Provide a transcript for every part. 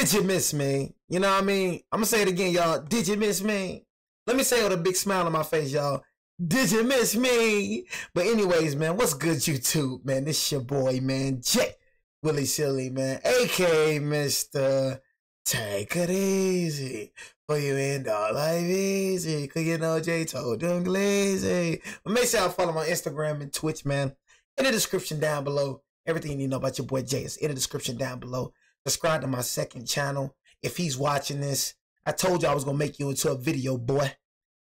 Did you miss me? You know what I mean? I'm going to say it again, y'all. Did you miss me? Let me say it with a big smile on my face, y'all. Did you miss me? But anyways, man, what's good, YouTube, man? This your boy, man, Jay Willie Silly, man, a.k.a. Mr. Take It Easy. For you end all life easy. Cause you know Jay told them lazy. But make sure y'all follow my Instagram and Twitch, man. In the description down below. Everything you need to know about your boy Jay is in the description down below. Subscribe to my second channel. If he's watching this, I told you I was going to make you into a video, boy.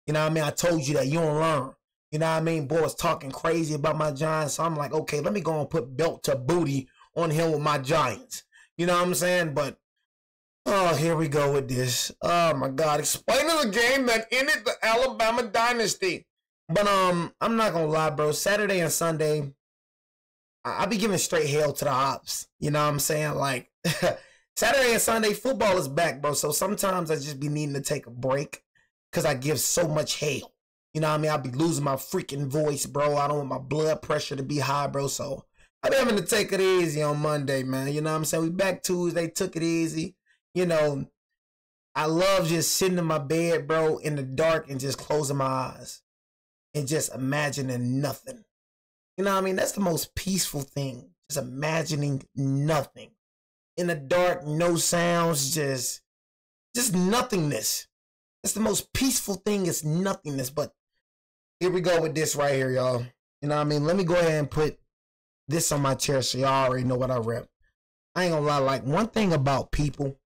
You know what I mean? I told you that you don't learn. You know what I mean? Boy was talking crazy about my Giants. So I'm like, okay, let me go and put belt to booty on him with my Giants. You know what I'm saying? But, oh, here we go with this. Oh, my God. Explaining the game that ended the Alabama Dynasty. But I'm not going to lie, bro. Saturday and Sunday, I be giving straight hell to the ops. You know what I'm saying? Like, Saturday and Sunday, football is back, bro. So sometimes I just be needing to take a break because I give so much hell. You know what I mean? I'll be losing my freaking voice, bro. I don't want my blood pressure to be high, bro. So I be having to take it easy on Monday, man. You know what I'm saying? We back Tuesday, took it easy. You know, I love just sitting in my bed, bro, in the dark and just closing my eyes and just imagining nothing. You know what I mean? That's the most peaceful thing. Just imagining nothing. In the dark, no sounds, just nothingness. That's the most peaceful thing is nothingness. But here we go with this right here, y'all. You know what I mean? Let me go ahead and put this on my chair so y'all already know what I rep. I ain't gonna lie, like one thing about people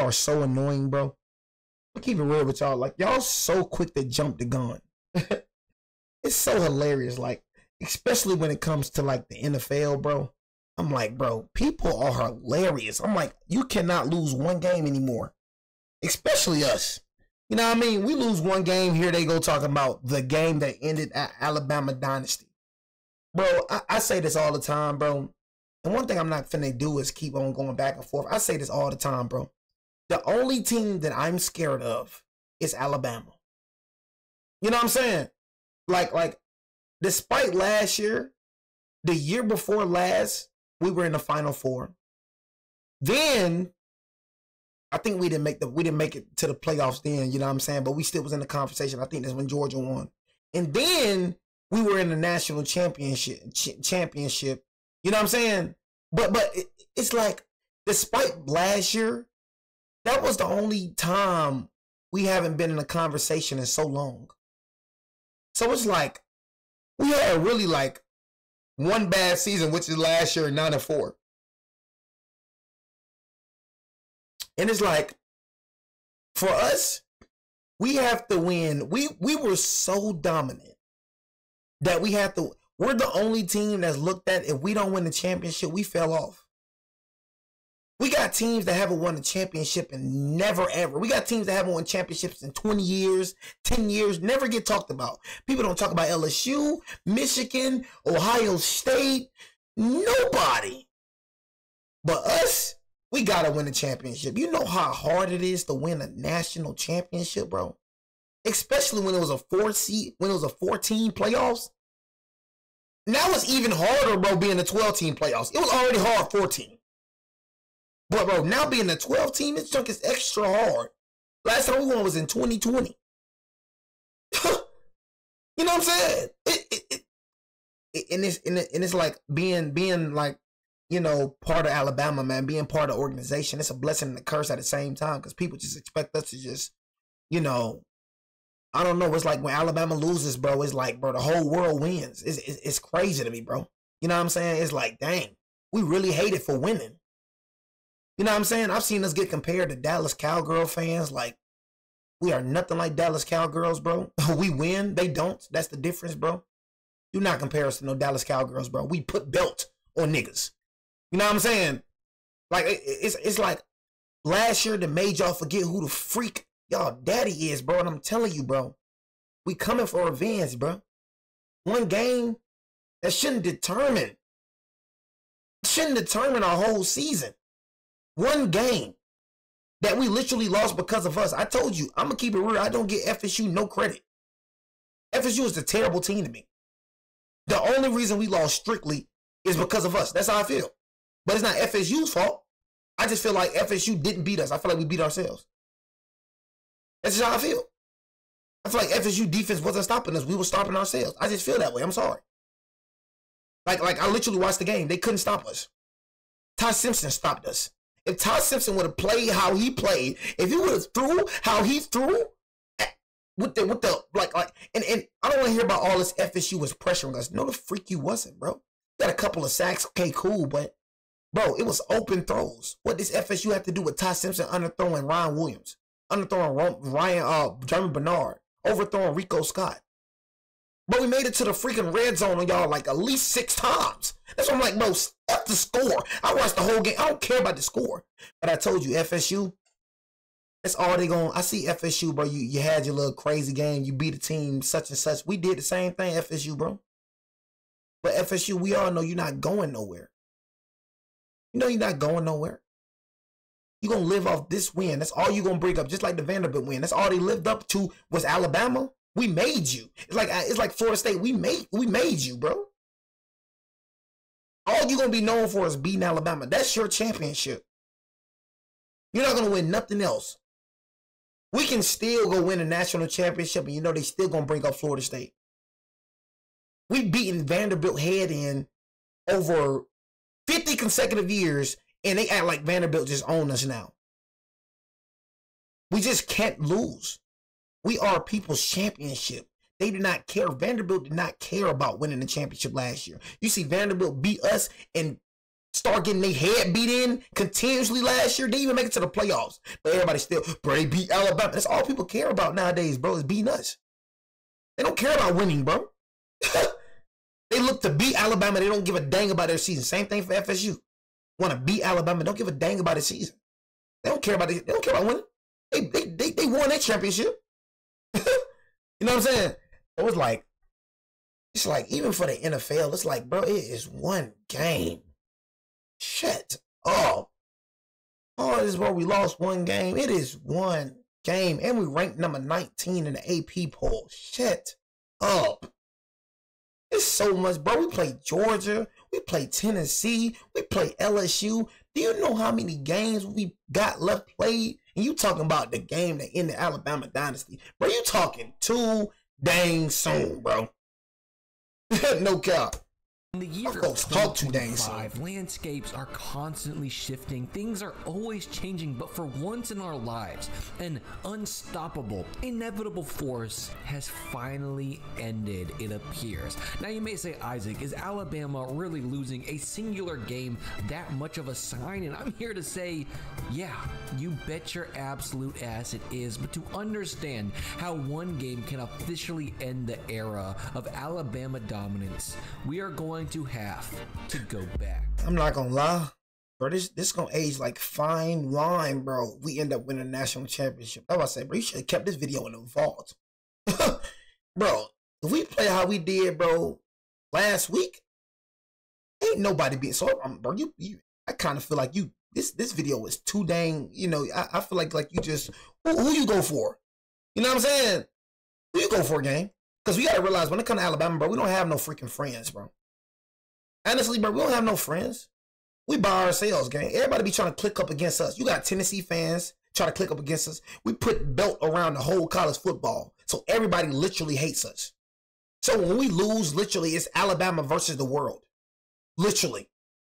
are so annoying, bro. I'll keep it real with y'all. Like, y'all so quick to jump the gun. It's so hilarious, like, especially when it comes to, like, the NFL, bro. I'm like, bro, people are hilarious. I'm like, you cannot lose one game anymore, especially us. You know what I mean? We lose one game, here they go talking about the game that ended at Alabama Dynasty. Bro, I say this all the time, bro. And one thing I'm not finna do is keep on going back and forth. I say this all the time, bro. The only team that I'm scared of is Alabama. You know what I'm saying? Like, despite last year, the year before last, we were in the Final Four. Then, I think we didn't make it to the playoffs then, you know what I'm saying? But we still was in the conversation. I think that's when Georgia won. And then, we were in the national championship. You know what I'm saying? But it's like, despite last year, that was the only time we haven't been in a conversation in so long. So it's like, we had really like one bad season, which is last year, 9-4. And it's like, for us, we have to win. We were so dominant that we're the only team that's looked at, if we don't win the championship, we fell off. We got teams that haven't won a championship in never ever. We got teams that haven't won championships in 20 years, 10 years, never get talked about. People don't talk about LSU, Michigan, Ohio State, nobody. But us, we got to win a championship. You know how hard it is to win a national championship, bro? Especially when it was a 4-team playoffs. Now it's even harder, bro, being a 12-team playoffs. It was already hard 14. But, bro, now being a 12-team, this junk is extra hard. Last time we won was in 2020. You know what I'm saying? It's like being like, you know, part of Alabama, man, being part of the organization. It's a blessing and a curse at the same time because people just expect us to just, you know, I don't know. It's like when Alabama loses, bro, it's like, bro, the whole world wins. It's crazy to me, bro. You know what I'm saying? It's like, dang, we really hate it for winning. You know what I'm saying? I've seen us get compared to Dallas Cowgirl fans. Like, we are nothing like Dallas Cowgirls, bro. We win. They don't. That's the difference, bro. Do not compare us to no Dallas Cowgirls, bro. We put belt on niggas. You know what I'm saying? Like, it's like last year that made y'all forget who the freak y'all daddy is, bro. And I'm telling you, bro, we coming for revenge, bro. One game that shouldn't determine our whole season. One game that we literally lost because of us. I told you, I'm going to keep it real. I don't get FSU no credit. FSU is a terrible team to me. The only reason we lost strictly is because of us. That's how I feel. But it's not FSU's fault. I just feel like FSU didn't beat us. I feel like we beat ourselves. That's just how I feel. I feel like FSU defense wasn't stopping us. We were stopping ourselves. I just feel that way. I'm sorry. Like I literally watched the game. They couldn't stop us. Ty Simpson stopped us. If Ty Simpson would have played how he played, if he would have threw how he threw, with the and I don't want to hear about all this FSU was pressuring us. No, the freak you wasn't, bro. Got a couple of sacks, okay, cool, but bro, it was open throws. What does FSU have to do with Ty Simpson underthrowing Ryan Williams, underthrowing Jeremy Bernard, overthrowing Rico Scott? Bro, we made it to the freaking red zone on y'all like at least 6 times. That's why I'm like, bro, F the score. I watched the whole game. I don't care about the score. But I told you, FSU, that's all they going. I see FSU, bro. You had your little crazy game. You beat a team such and such. We did the same thing, FSU, bro. But FSU, we all know you're not going nowhere. You know you're not going nowhere. You're going to live off this win. That's all you're going to bring up, just like the Vanderbilt win. That's all they lived up to was Alabama. We made you. It's like Florida State. We made you, bro. All you're going to be known for is beating Alabama. That's your championship. You're not going to win nothing else. We can still go win a national championship, and you know they still going to bring up Florida State. We beaten Vanderbilt head in over 50 consecutive years, and they act like Vanderbilt just own us now. We just can't lose. We are people's championship. They did not care. Vanderbilt did not care about winning the championship last year. You see Vanderbilt beat us and start getting their head beat in continuously last year. They didn't even make it to the playoffs. But everybody still, bro, they beat Alabama. That's all people care about nowadays, bro, is beating us. They don't care about winning, bro. They look to beat Alabama. They don't give a dang about their season. Same thing for FSU. Want to beat Alabama. Don't give a dang about their season. They don't care about it. They don't care about winning. They won that championship. You know what I'm saying? It was like, it's like, even for the NFL, it's like, bro, it is one game. Shut up. Oh, this is where we lost one game. It is one game. And we ranked number 19 in the AP poll. Shut up. It's so much, bro. We played Georgia. We played Tennessee. We played LSU. Do you know how many games we got left played? And you talking about the game that ended Alabama Dynasty. Bro, you talking too dang soon, bro. No cap. In the year of 2025, landscapes are constantly shifting. Things are always changing, but for once in our lives, an unstoppable, inevitable force has finally ended, it appears. Now you may say, Isaac, is Alabama really losing a singular game that much of a sign? And I'm here to say, yeah, you bet your absolute ass it is. But to understand how one game can officially end the era of Alabama dominance, we are going to have to go back. I'm not gonna lie, bro. This gonna age like fine wine, bro. We end up winning a national championship. That's what I say, bro. You should have kept this video in the vault. Bro, if we play how we did, bro, last week, ain't nobody being so, bro. I kind of feel like this video was too dang, you know, I feel like you just, who you go for? You know what I'm saying? Who you go for, gang? Because we gotta realize when it comes to Alabama, bro, we don't have no freaking friends, bro. Honestly, bro, we don't have no friends. We by ourselves, gang. Everybody be trying to click up against us. You got Tennessee fans trying to click up against us. We put belt around the whole college football. So everybody literally hates us. So when we lose, literally, it's Alabama versus the world. Literally.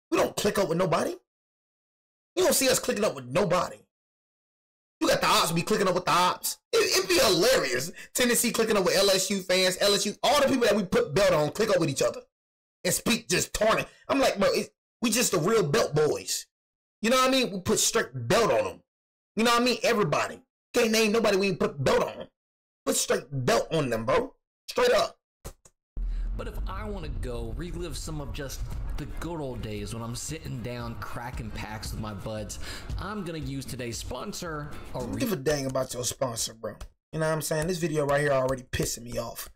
We don't click up with nobody. You don't see us clicking up with nobody. You got the ops be clicking up with the ops. It'd be hilarious. Tennessee clicking up with LSU fans, LSU, all the people that we put belt on click up with each other and speak just torrent. I'm like, bro, we just the real belt boys. You know what I mean? We put straight belt on them. You know what I mean? Everybody. Can't name nobody we put belt on them. Put straight belt on them, bro. Straight up. But if I want to go relive some of just the good old days when I'm sitting down cracking packs with my buds, I'm going to use today's sponsor. Don't give a dang about your sponsor, bro. You know what I'm saying? This video right here already pissing me off.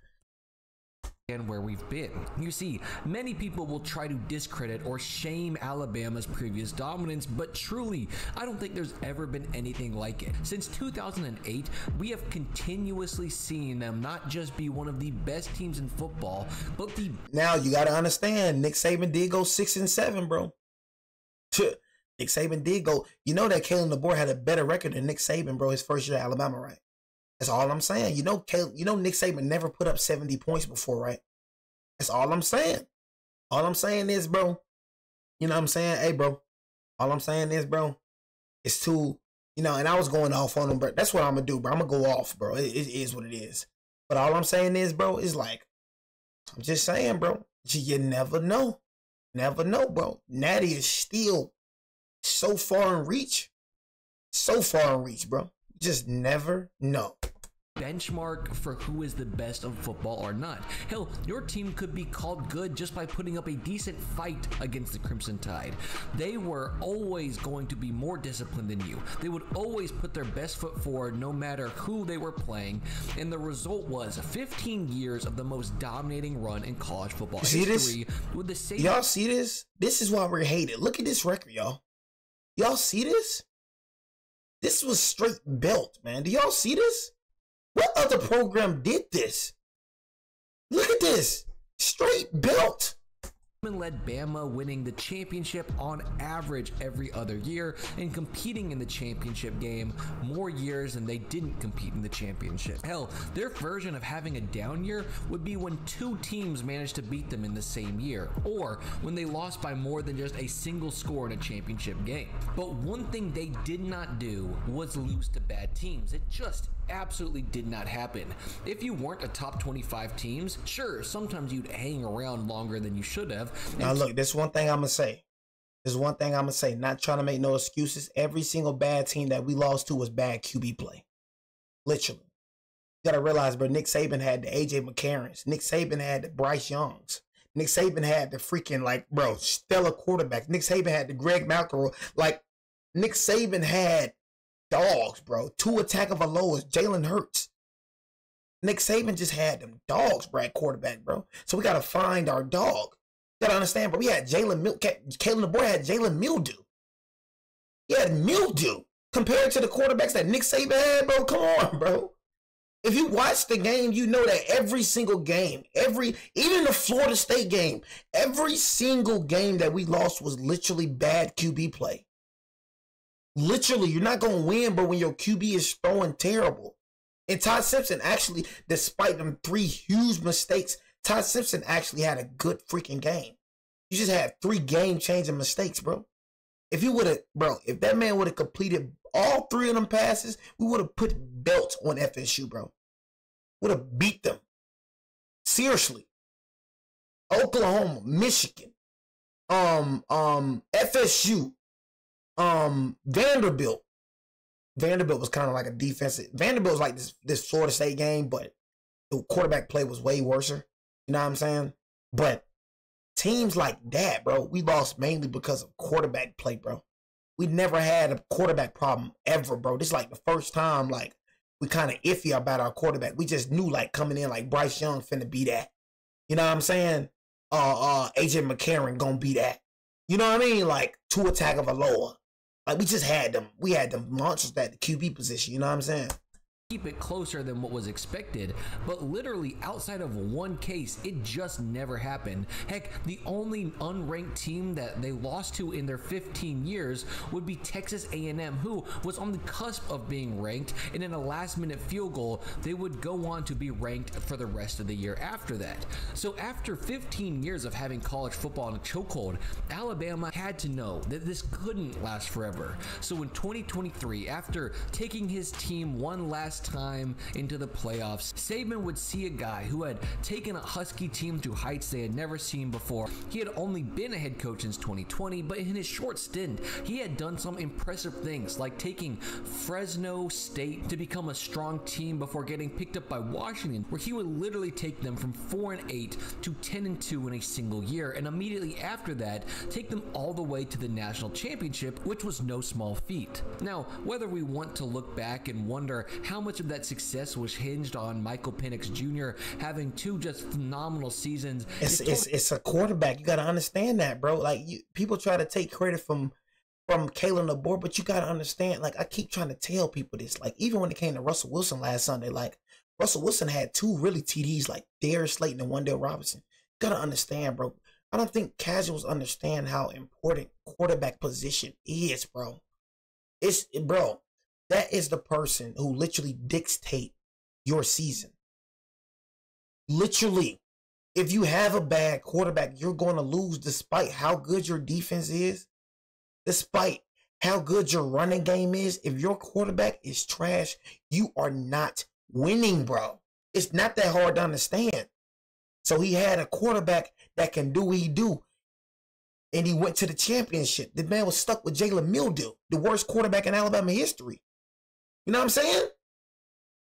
And where we've been. You see, many people will try to discredit or shame Alabama's previous dominance, but truly, I don't think there's ever been anything like it. Since 2008, we have continuously seen them not just be one of the best teams in football, but the... Now, you got to understand, Nick Saban did go 6-7, bro. Nick Saban did go. You know that Kalen DeBoer had a better record than Nick Saban, bro, his first year at Alabama, right? That's all I'm saying. You know, Nick Saban never put up 70 points before, right? That's all I'm saying. All I'm saying is, bro, you know what I'm saying? Hey, bro, all I'm saying is, bro, it's too, you know, and I was going off on him, bro. That's what I'm going to do, bro. I'm going to go off, bro. It is what it is. But all I'm saying is, bro, is like, I'm just saying, bro, you never know. Never know, bro. Natty is still so far in reach. So far in reach, bro. Just never know. Benchmark for who is the best of football or not. Hell, your team could be called good just by putting up a decent fight against the Crimson Tide. They were always going to be more disciplined than you. They would always put their best foot forward no matter who they were playing, and the result was 15 years of the most dominating run in college football history. With the same. Y'all see this? This is why we're hated. Look at this record, y'all. Y'all see this? This was straight belt, man. Do y'all see this? What other program did this? Look at this. Straight belt. Led Bama winning the championship on average every other year and competing in the championship game more years than they didn't compete in the championship. Hell, their version of having a down year would be when two teams managed to beat them in the same year, or when they lost by more than just a single score in a championship game. But one thing they did not do was lose to bad teams. It just absolutely did not happen. If you weren't a top 25 teams, sure, sometimes you'd hang around longer than you should have. Now look, this one thing I'm gonna say. There's one thing I'm gonna say. Not trying to make no excuses. Every single bad team that we lost to was bad QB play. Literally. You gotta realize, bro, Nick Saban had the AJ McCarrons. Nick Saban had the Bryce Youngs. Nick Saban had the freaking, like, bro, stellar quarterbacks. Nick Saban had the Greg McElroy. Like, Nick Saban had dogs, bro. Tua Tagovailoa, Jalen Hurts. Nick Saban just had them dogs, bro, at quarterback, bro. So we gotta find our dog. You gotta understand, bro. We had Kalen DeBoer had Jalen Mildew. He had mildew compared to the quarterbacks that Nick Saban had, bro. Come on, bro. If you watch the game, you know that every single game, even the Florida State game, every single game that we lost was literally bad QB play. Literally, you're not going to win, bro, when your QB is throwing terrible. And Todd Simpson actually, despite them 3 huge mistakes, Todd Simpson actually had a good freaking game. You just had 3 game-changing mistakes, bro. If you would have, bro, if that man would have completed all 3 of them passes, we would have put belts on FSU, bro. Would have beat them. Seriously. Oklahoma, Michigan, FSU, Vanderbilt. Vanderbilt was kind of like a defensive. Vanderbilt was like this Florida State game, but the quarterback play was way worse. You know what I'm saying? But teams like that, bro, we lost mainly because of quarterback play, bro. We never had a quarterback problem ever, bro. This is like the first time, like, we kind of iffy about our quarterback. We just knew, like, coming in, like, Bryce Young finna be that. You know what I'm saying? AJ McCarron gonna be that. You know what I mean? Like, Tua Tagovailoa. Like, we just had them. We had them monsters at the QB position. You know what I'm saying? Keep it closer than what was expected, but literally outside of one case, it just never happened. Heck, the only unranked team that they lost to in their 15 years would be Texas A&M, who was on the cusp of being ranked, and in a last-minute field goal, they would go on to be ranked for the rest of the year after that. So after 15 years of having college football in a chokehold, Alabama had to know that this couldn't last forever. So in 2023, after taking his team one last time into the playoffs, Saban would see a guy who had taken a Husky team to heights they had never seen before. He had only been a head coach since 2020, but in his short stint, he had done some impressive things, like taking Fresno State to become a strong team before getting picked up by Washington, where he would literally take them from 4-8 to 10-2 in a single year, and immediately after that, take them all the way to the national championship, which was no small feat. Now, whether we want to look back and wonder how much of that success was hinged on Michael Penix Jr. having 2 just phenomenal seasons. It's a quarterback. You got to understand that, bro. Like, people try to take credit from Kalen DeBoer, but you got to understand, like, I keep trying to tell people this. Like, even when it came to Russell Wilson last Sunday, like, Russell Wilson had 2 really TDs, like Darius Slayton and Wandale Robinson. You got to understand, bro. I don't think casuals understand how important quarterback position is, bro. Bro, that is the person who literally dictate your season. Literally, if you have a bad quarterback, you're going to lose despite how good your defense is, despite how good your running game is. If your quarterback is trash, you are not winning, bro. It's not that hard to understand. So he had a quarterback that can do what he do, and he went to the championship. The man was stuck with Jalen Mildew, the worst quarterback in Alabama history. You know what I'm saying?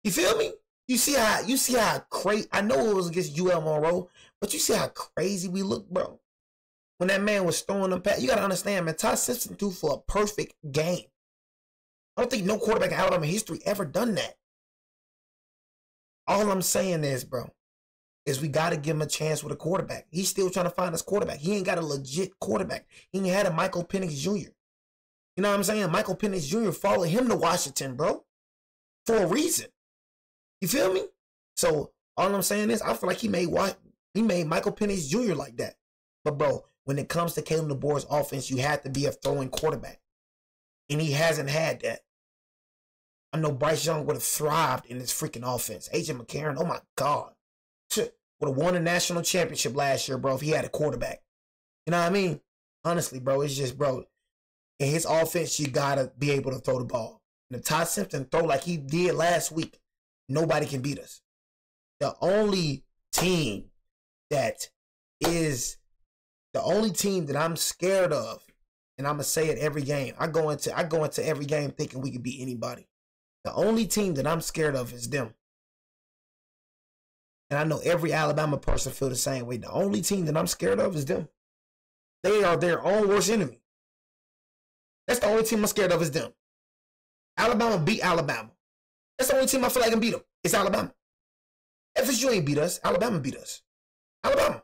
You feel me? You see how crazy. I know it was against UL Monroe, but you see how crazy we look, bro. When that man was throwing them past, you gotta understand, man. Todd Simpson threw for a perfect game. I don't think no quarterback in Alabama history ever done that. All I'm saying is, bro, is we got to give him a chance with a quarterback. He's still trying to find his quarterback. He ain't got a legit quarterback. He ain't had a Michael Penix Jr. You know what I'm saying? Michael Penix Jr. followed him to Washington, bro, for a reason. You feel me? So all I'm saying is I feel like he made Michael Penix Jr. like that. But, bro, when it comes to Kalen DeBoer's offense, you have to be a throwing quarterback. And he hasn't had that. I know Bryce Young would have thrived in this freaking offense. AJ McCarron, oh my God. Would have won a national championship last year, bro, if he had a quarterback. You know what I mean? Honestly, bro, it's just, bro, in his offense, you got to be able to throw the ball. And if Todd Simpson throw like he did last week, nobody can beat us. The only team that I'm scared of, and I'm going to say it every game, I go into every game thinking we can beat anybody. The only team that I'm scared of is them. And I know every Alabama person feel the same way. The only team that I'm scared of is them. They are their own worst enemy. That's the only team I'm scared of is them. Alabama beat Alabama. That's the only team I feel like can beat them. It's Alabama. FSU ain't beat us. Alabama beat us. Alabama.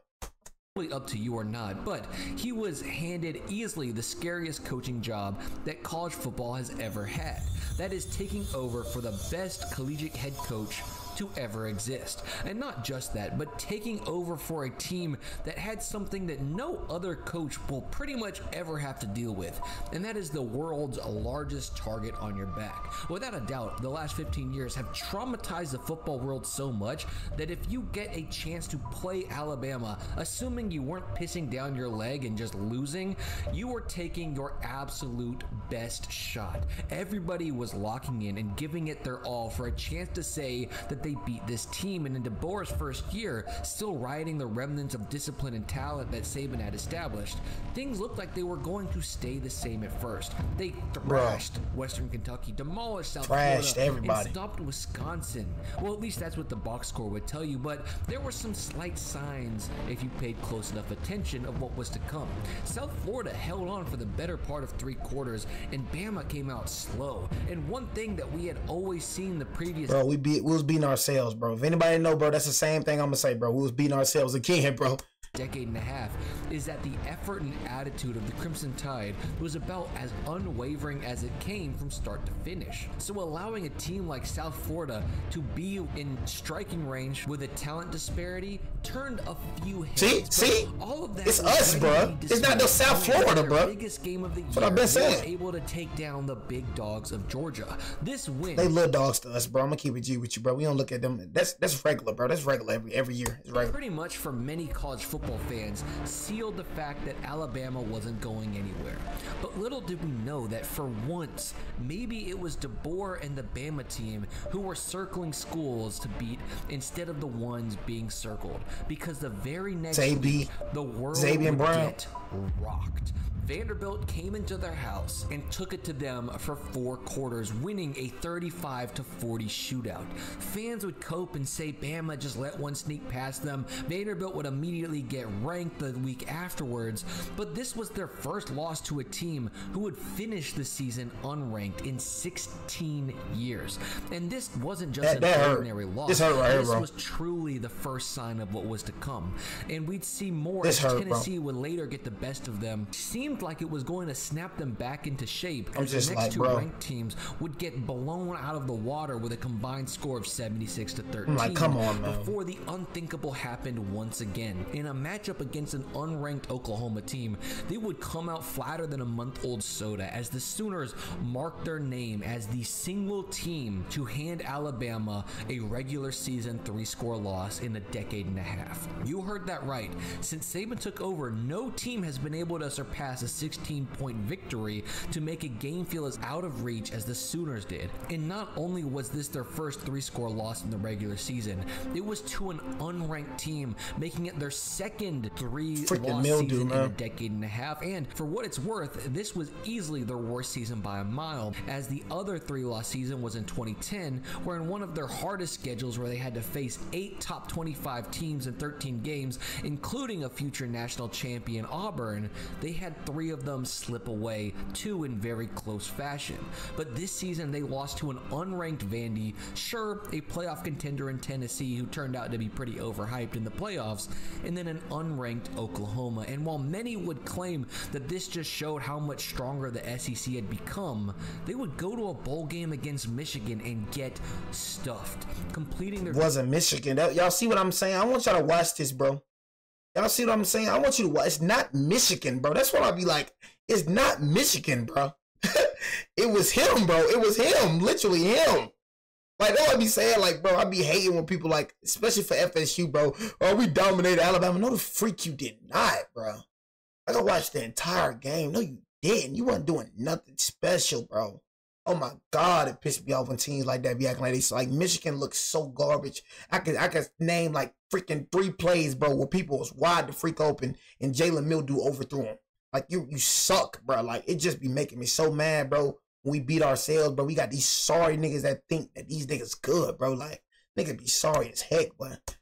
Up to you or not, but he was handed easily the scariest coaching job that college football has ever had. That is taking over for the best collegiate head coach to ever exist. And not just that, but taking over for a team that had something that no other coach will pretty much ever have to deal with, and that is the world's largest target on your back. Without a doubt, the last 15 years have traumatized the football world so much that if you get a chance to play Alabama, assuming you weren't pissing down your leg and just losing, you were taking your absolute best shot. Everybody was locking in and giving it their all for a chance to say that they beat this team. And in DeBoer's first year, still riding the remnants of discipline and talent that Saban had established, things looked like they were going to stay the same at first. They thrashed Western Kentucky, demolished South Florida, everybody, and stopped Wisconsin. Well, at least that's what the box score would tell you, but there were some slight signs, if you paid close enough attention, of what was to come. South Florida held on for the better part of 3 quarters, and Bama came out slow. And one thing that we had always seen the previous... Bro, we was beating ourselves, bro. If anybody know, bro, that's the same thing I'm going to say, bro. We was beating ourselves again, bro. Decade and a half, is that the effort and attitude of the Crimson Tide was about as unwavering as it came from start to finish. So allowing a team like South Florida to be in striking range with a talent disparity turned a few heads. See? All of that, it's us, bro. It's not no South Florida, bro. Biggest game of the year. That's what I've been saying. They were able to take down the big dogs of Georgia. This win, they little dogs to us, bro. I'm gonna keep it G with you, bro. We don't look at them. That's regular, bro. That's regular every year. It's regular. Pretty much for many college football fans, sealed the fact that Alabama wasn't going anywhere. But little did we know that for once, maybe it was DeBoer and the Bama team who were circling schools to beat instead of the ones being circled. Because the very next week, the world would get rocked. Vanderbilt came into their house and took it to them for 4 quarters, winning a 35-40 shootout. Fans would cope and say Bama just let one sneak past them. Vanderbilt would immediately get ranked the week afterwards, but this was their first loss to a team who would finish the season unranked in 16 years. And this wasn't just an ordinary loss. This hurt right here, bro. This was truly the first sign of what was to come. And we'd see more as Tennessee would later get the best of them. Seemed seemed like it was going to snap them back into shape, I'm as just the next like, two bro, ranked teams would get blown out of the water with a combined score of 76-13. I'm like, come on, man. Before the unthinkable happened once again. In a matchup against an unranked Oklahoma team, they would come out flatter than a month-old soda, as the Sooners marked their name as the single team to hand Alabama a regular season 3-score loss in a decade and a half. You heard that right. Since Saban took over, no team has been able to surpass a 16-point victory to make a game feel as out of reach as the Sooners did. And not only was this their first 3-score loss in the regular season, it was to an unranked team, making it their second 3-loss season in a decade and a half. And for what it's worth, this was easily their worst season by a mile, as the other 3-loss season was in 2010, where in one of their hardest schedules, where they had to face 8 top 25 teams in 13 games, including a future national champion Auburn, they had 3 of them slip away, 2 in very close fashion. But this season they lost to an unranked Vandy, sure, a playoff contender in Tennessee who turned out to be pretty overhyped in the playoffs, and then an unranked Oklahoma. And while many would claim that this just showed how much stronger the SEC had become, they would go to a bowl game against Michigan and get stuffed, completing their... Wasn't Michigan. Y'all see what I'm saying? I want y'all to watch this, bro. Y'all see what I'm saying? I want you to watch. It's not Michigan, bro. That's what I'll be like. It's not Michigan, bro. It was him, bro. It was him. Literally him. Like, that's what I be saying. Like, bro, I be hating when people, like, especially for FSU, bro. Oh, we dominated Alabama. No, the freak you did not, bro. I gotta watch the entire game. No, you didn't. You weren't doing nothing special, bro. Oh my God, it pissed me off when teams like that be acting like this. Like, Michigan looks so garbage. I could name like freaking 3 plays, bro, where people was wide to freak open and Jalen Mildew overthrew him. Like, you suck, bro. Like, it just be making me so mad, bro. When we beat ourselves, bro, we got these sorry niggas that think that these niggas good, bro. Like, niggas be sorry as heck, but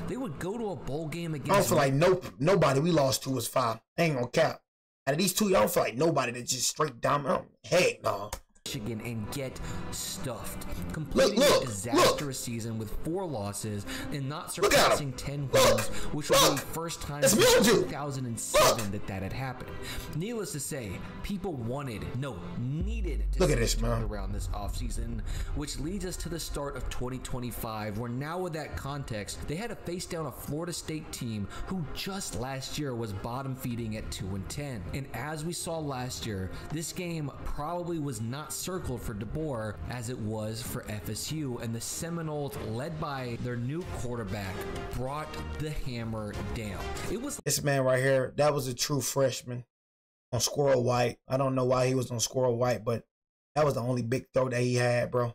they would go to a bowl game against... I don't feel like nobody we lost to was 5. I ain't gonna cap. Out of these 2, I don't feel like nobody that just straight dominant. Heck no. Michigan and get stuffed, completing a disastrous season with 4 losses and not surpassing 10 wins, which was the first time since 2007 that had happened. Needless to say, people needed to look at this, man, around this offseason, which leads us to the start of 2025, where now with that context, they had to face down a Florida State team who just last year was bottom feeding at 2-10. And as we saw last year, this game probably was not circled for DeBoer as it was for FSU, and the Seminoles, led by their new quarterback, brought the hammer down. It was this man right here. That was a true freshman on Squirrel White. I don't know why he was on Squirrel White, but that was the only big throw that he had, bro.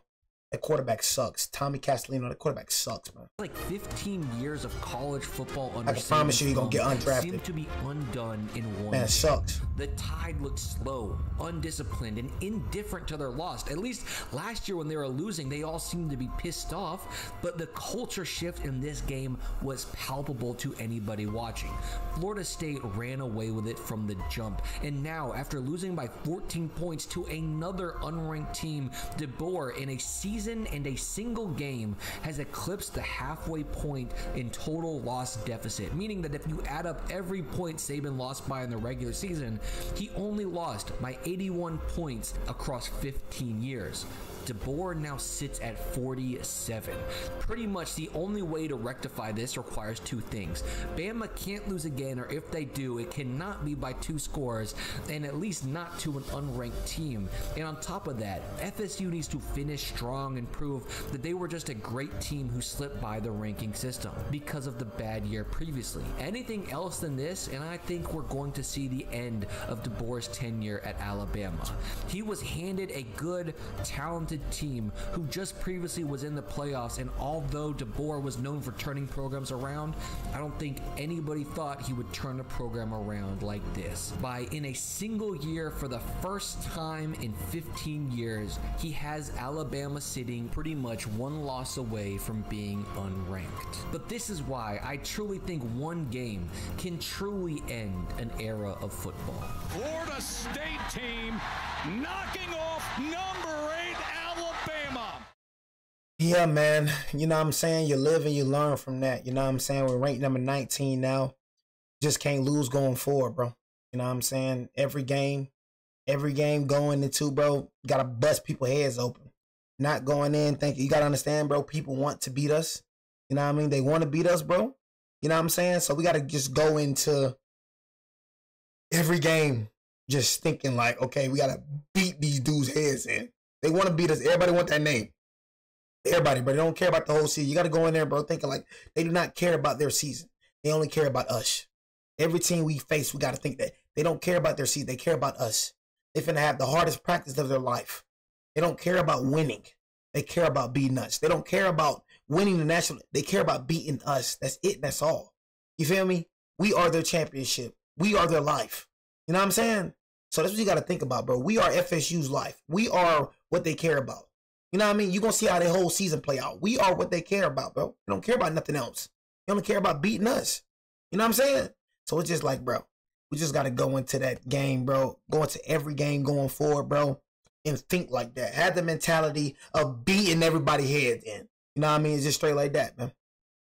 That quarterback sucks. Tommy Castellino, the quarterback sucks, man. Like 15 years of college football under I can promise you, he's gonna get undrafted. Seemed to be undone in one. Man, it sucks. The Tide looked slow, undisciplined, and indifferent to their loss. At least last year when they were losing, they all seemed to be pissed off, but the culture shift in this game was palpable to anybody watching. Florida State ran away with it from the jump, and now, after losing by 14 points to another unranked team, DeBoer, in a season and a single game, has eclipsed the halfway point in total loss deficit, meaning that if you add up every point Saban lost by in the regular season, he only lost by 81 points across 15 years. DeBoer now sits at 47. Pretty much the only way to rectify this requires 2 things. Bama can't lose again, or if they do, it cannot be by 2 scores, and at least not to an unranked team. And on top of that, FSU needs to finish strong and prove that they were just a great team who slipped by the ranking system because of the bad year previously. Anything else than this, and I think we're going to see the end of DeBoer's tenure at Alabama. He was handed a good, talented team who just previously was in the playoffs, and although DeBoer was known for turning programs around, I don't think anybody thought he would turn a program around like this. In a single year, for the first time in 15 years, he has Alabama sitting pretty much 1 loss away from being unranked. But this is why I truly think one game can truly end an era of football. Florida State team knocking off number 8 Alabama. Yeah, man. You know what I'm saying? You live and you learn from that. You know what I'm saying? We're ranked number 19 now. Just can't lose going forward, bro. You know what I'm saying? Every game going into, bro, gotta bust people's heads open. Not going in thinking, you gotta understand, bro, people want to beat us. You know what I mean? They want to beat us, bro. You know what I'm saying? So we gotta just go into every game just thinking like, okay, we gotta beat these dudes' heads in. They want to beat us. Everybody want that name. Everybody, but they don't care about the whole season. You gotta go in there, bro, thinking like they do not care about their season. They only care about us. Every team we face, we gotta think that they don't care about their season. They care about us. They're finna have the hardest practice of their life. They don't care about winning. They care about beating us. They don't care about winning the national. They care about beating us. That's it. That's all. You feel me? We are their championship. We are their life. You know what I'm saying? So that's what you got to think about, bro. We are FSU's life. We are what they care about. You know what I mean? You're going to see how their whole season play out. We are what they care about, bro. They don't care about nothing else. They only care about beating us. You know what I'm saying? So it's just like, bro, we just got to go into that game, bro. Go into every game going forward, bro, and think like that. Have the mentality of beating everybody's head in. You know what I mean? It's just straight like that, man.